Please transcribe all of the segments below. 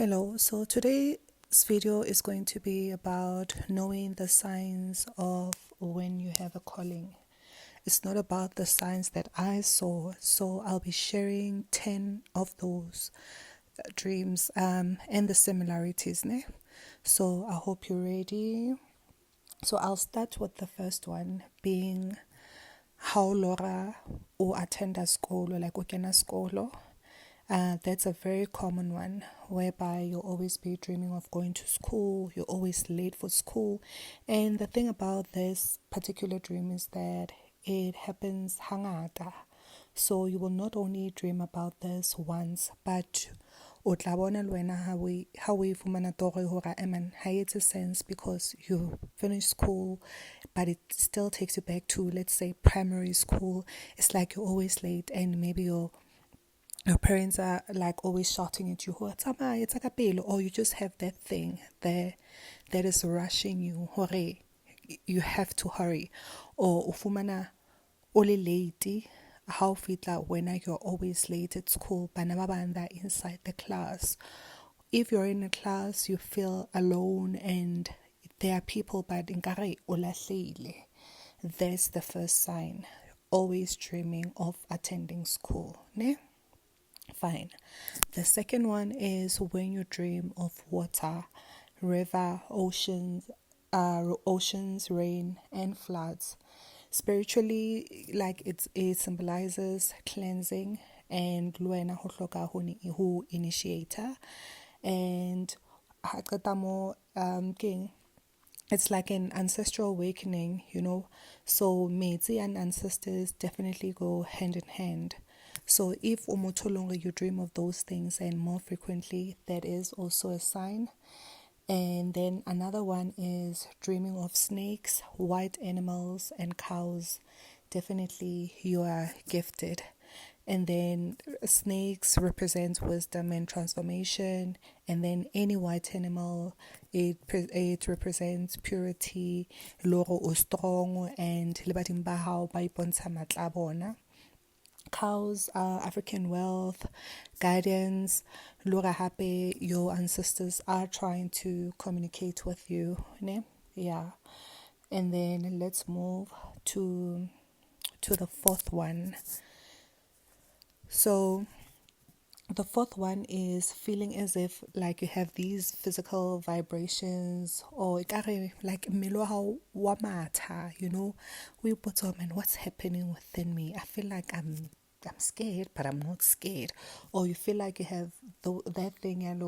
Hello, so today's video is going to be about knowing the signs of when you have a calling. It's not about the signs that I saw, so I'll be sharing 10 of those dreams and the similarities. Ne? So I hope you're ready. So I'll start with the first one being how Laura o attenda skolo, like ukena skolo. That's a very common one whereby you'll always be dreaming of going to school, you're always late for school. And the thing about this particular dream is that it happens hangata. So you will not only dream about this once, but o tla bona le wena how we fumana toro hore eman ha it's a sense because you finish school but it still takes you back to, let's say, primary school. It's like you're always late and maybe your parents are like always shouting at you, or you just have that thing there that is rushing you, hore, you have to hurry. Or ufumana ole late, how fitla when you're always late at school, banababanda inside the class. If you're in a class, you feel alone and there are people, but inkare olahlile. That's the first sign. Always dreaming of attending school, ne? Fine. The second one is when you dream of water, river, oceans, rain, and floods. Spiritually, like it symbolizes cleansing and luena hu initiator and king. It's like an ancestral awakening, So Meitsi and ancestors definitely go hand in hand. So if umotolonga you dream of those things and more frequently, that is also a sign. And then another one is dreaming of snakes, white animals, and cows. Definitely you are gifted. And then snakes represent wisdom and transformation. And then any white animal, it represents purity, loro o strong, and libating bahao ba ipontsha matla a bona. Cows are African wealth, guidance. Lura happy, your ancestors are trying to communicate with you. Ne? Yeah. And then let's move to the fourth one. So the fourth one is feeling as if like you have these physical vibrations or like meloha wa matha, we put on, and what's happening within me? I feel like I'm scared, but I'm not scared. Or you feel like you have that thing, and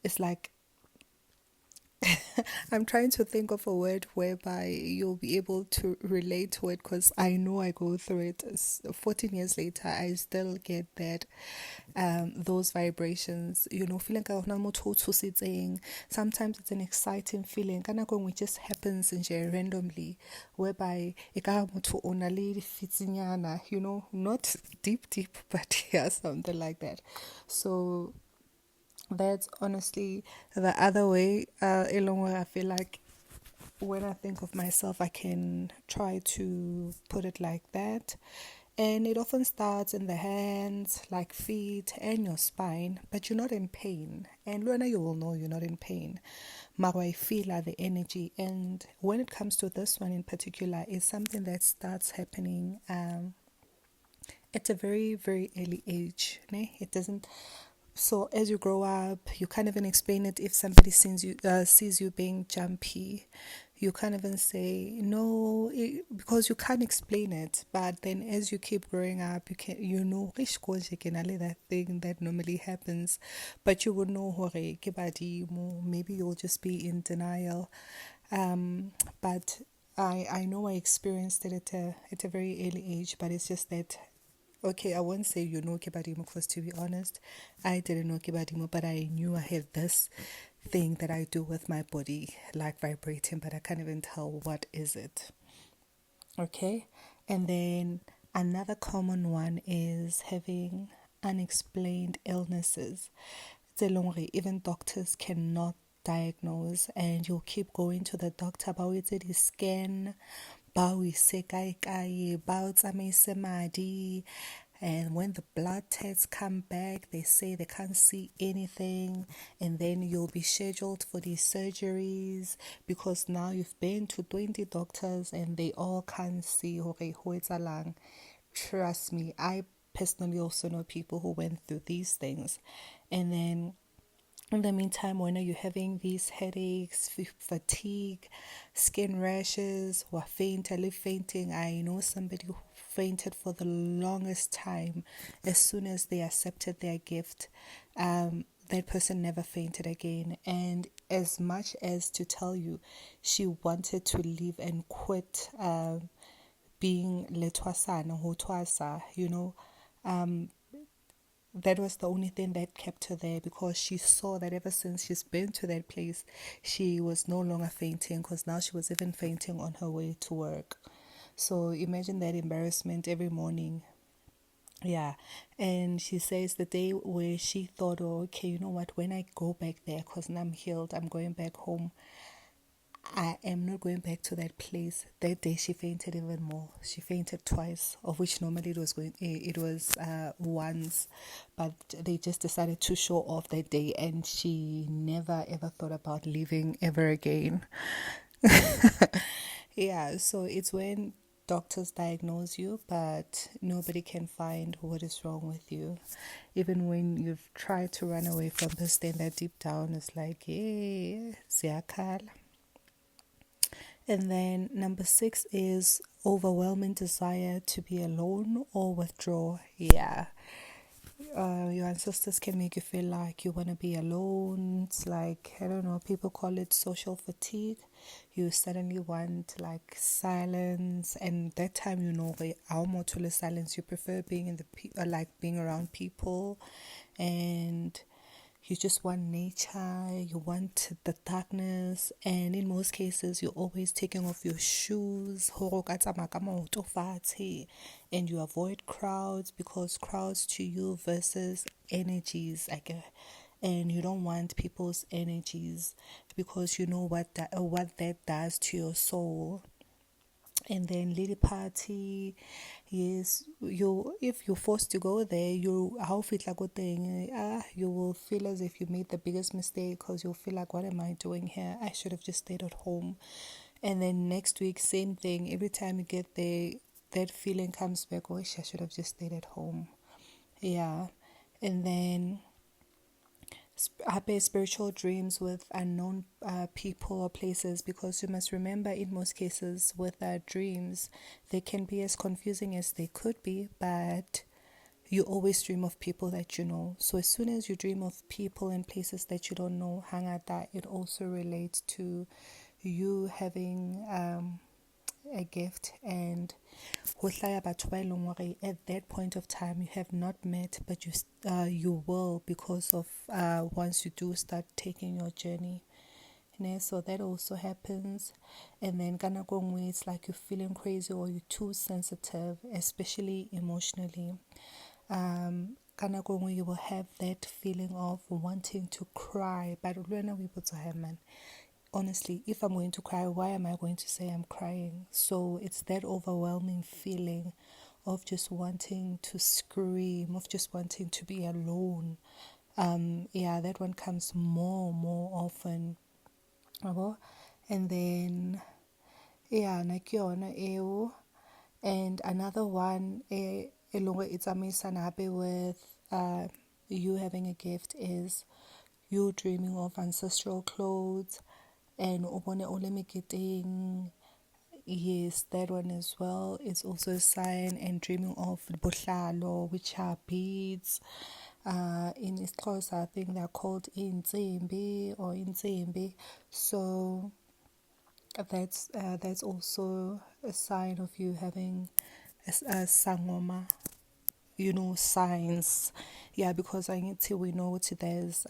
it's like I'm trying to think of a word whereby you'll be able to relate to it, because I know I go through it. 14 years later, I still get that, those vibrations, feeling like sometimes it's an exciting feeling, it just happens randomly, whereby not deep, but yeah, something like that. So that's honestly the other way. Along where I feel like when I think of myself, I can try to put it like that. And it often starts in the hands, like feet, and your spine, but you're not in pain. And Luana, you will know you're not in pain. Marwa, feel like the energy. And when it comes to this one in particular, it's something that starts happening at a very, very early age. It doesn't. So as you grow up, you can't even explain it. If somebody sees you being jumpy, you can't even say no, because you can't explain it. But then as you keep growing up, that thing that normally happens, but you would know maybe you'll just be in denial. But I know I experienced it at a very early age, but it's just that. Okay, I won't say Kibadimo, because to be honest, I didn't know Kibadimo, but I knew I had this thing that I do with my body, like vibrating, but I can't even tell what is it. Okay, and then another common one is having unexplained illnesses. Even doctors cannot diagnose, and you'll keep going to the doctor, but it's a scan, ba o ise kae kae, ba o tsamaise madi, and when the blood tests come back, they say they can't see anything, and then you'll be scheduled for these surgeries because now you've been to 20 doctors and they all can't see hore ho etsahalang. Trust me, I personally also know people who went through these things. And then in the meantime, when are you having these headaches, fatigue, skin rashes, or fainting? I know somebody who fainted for the longest time. As soon as they accepted their gift, that person never fainted again. And as much as to tell you, she wanted to leave and quit being letsoara ho twasa, that was the only thing that kept her there, because she saw that ever since she's been to that place, she was no longer fainting, because now she was even fainting on her way to work. So imagine that embarrassment every morning. Yeah. And she says the day where she thought, oh, okay, you know what, when I go back there, because now I'm healed, I'm going back home, I am not going back to that place. That day she fainted even more. She fainted twice, of which normally it was once, but they just decided to show off that day, and she never ever thought about leaving ever again. Yeah, so it's when doctors diagnose you, but nobody can find what is wrong with you. Even when you've tried to run away from this thing, that deep down is like, yeah, ziyakhala. And then number 6 is overwhelming desire to be alone or withdraw. Yeah. Your ancestors can make you feel like you want to be alone. It's like, I don't know, people call it social fatigue. You suddenly want like silence, and that time, how more to silence, you prefer being in like being around people, and you just want nature, you want the darkness, and in most cases you're always taking off your shoes, and you avoid crowds, because crowds to you versus energies, and you don't want people's energies, because you know what that does to your soul. And then lady party, yes, if you're forced to go there, you will feel as if you made the biggest mistake, because you'll feel like, what am I doing here? I should have just stayed at home. And then next week, same thing. Every time you get there, that feeling comes back, oh, I should have just stayed at home. Yeah. And then happy spiritual dreams with unknown people or places, because you must remember, in most cases with dreams, they can be as confusing as they could be, but you always dream of people that you know. So as soon as you dream of people and places that you don't know, hangata, it also relates to you having a gift, and at that point of time you have not met, but you will, because of once you do start taking your journey. So that also happens. And then it's like you're feeling crazy, or you're too sensitive, especially emotionally. You will have that feeling of wanting to cry, but man, honestly, if I'm going to cry, why am I going to say I'm crying? So it's that overwhelming feeling of just wanting to scream, of just wanting to be alone. That one comes more often. And then nakiona eo. And another one, it's happy with you having a gift, is you dreaming of ancestral clothes, and obone ole meketeng. Yes, that one as well. It's also a sign. And dreaming of bohlalo, which are beads. In isiXhosa, I think they're called inzimbi or inzimbi. So that's also a sign of you having a sangoma, signs. Yeah, because I need to, we know there's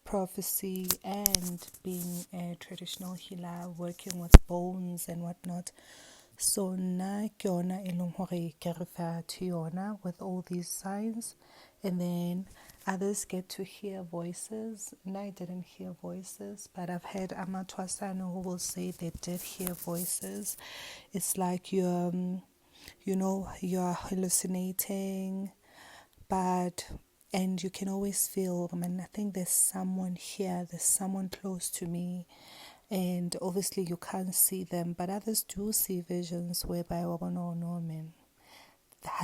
prophecy and being a traditional healer, working with bones and whatnot. So na ke yona e leng hore ke refer to yona with all these signs. And then others get to hear voices. And I didn't hear voices, but I've heard Amatwasano who will say they did hear voices. It's like you're you're hallucinating, and you can always feel, I think there's someone here, there's someone close to me. And obviously you can't see them, but others do see visions whereby, oh, no, man.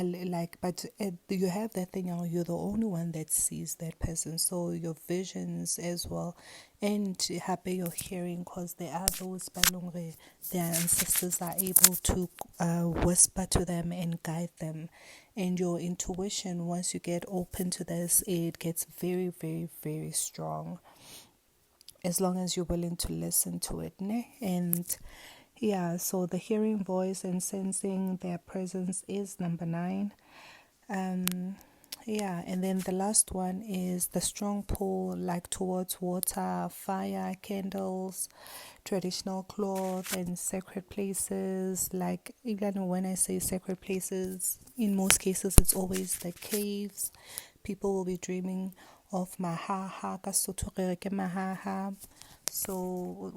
Like, but you have that thing, you're the only one that sees that person, so your visions as well, and happy your hearing, because there are those balongre, their ancestors are able to whisper to them and guide them, and your intuition, once you get open to this, it gets very, very, very strong, as long as you're willing to listen to it, ne? And yeah, so the hearing voice and sensing their presence is number 9. Yeah, and then the last one is the strong pull, like towards water, fire, candles, traditional cloth, and sacred places. Like, even when I say sacred places, in most cases it's always the caves. People will be dreaming of mahaha, ka Sotho re re ke mahaha. So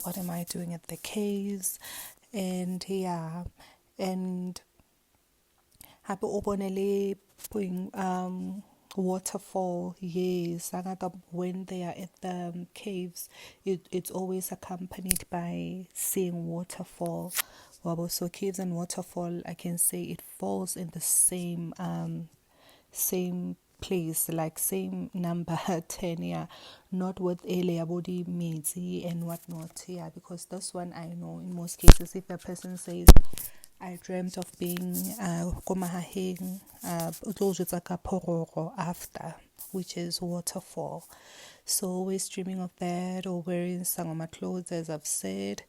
what am I doing at the caves? And yeah, and hape o bone le waterfall. Yes, when they are at the caves, it's always accompanied by seeing waterfall. So caves and waterfall, I can say it falls in the same place, like same number 10, yeah, not with ele body meaty and whatnot, yeah, because this one I know in most cases, if a person says, I dreamt of being komahaheng after, which is waterfall. So always dreaming of that, or wearing sangoma clothes, as I've said.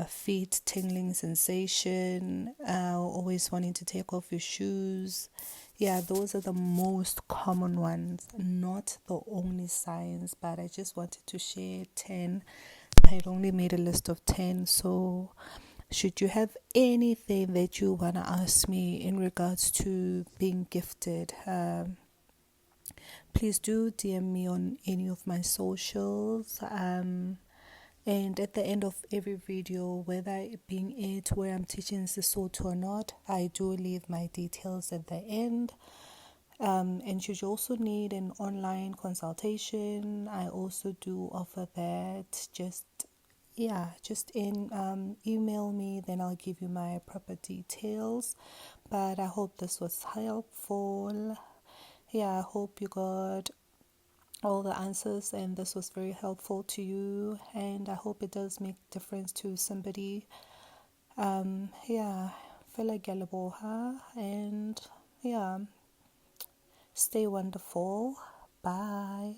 Feet tingling sensation, always wanting to take off your shoes. Yeah, those are the most common ones, not the only signs, but I just wanted to share 10. I had only made a list of 10, so should you have anything that you want to ask me in regards to being gifted, please do DM me on any of my socials. And at the end of every video, whether it being it where I'm teaching Sesotho or not, I do leave my details at the end. And should you also need an online consultation, I also do offer that. Just email me, then I'll give you my proper details. But I hope this was helpful. Yeah, I hope you got all the answers and this was very helpful to you, and I hope it does make difference to somebody. Fela Galaboha, and yeah, stay wonderful. Bye.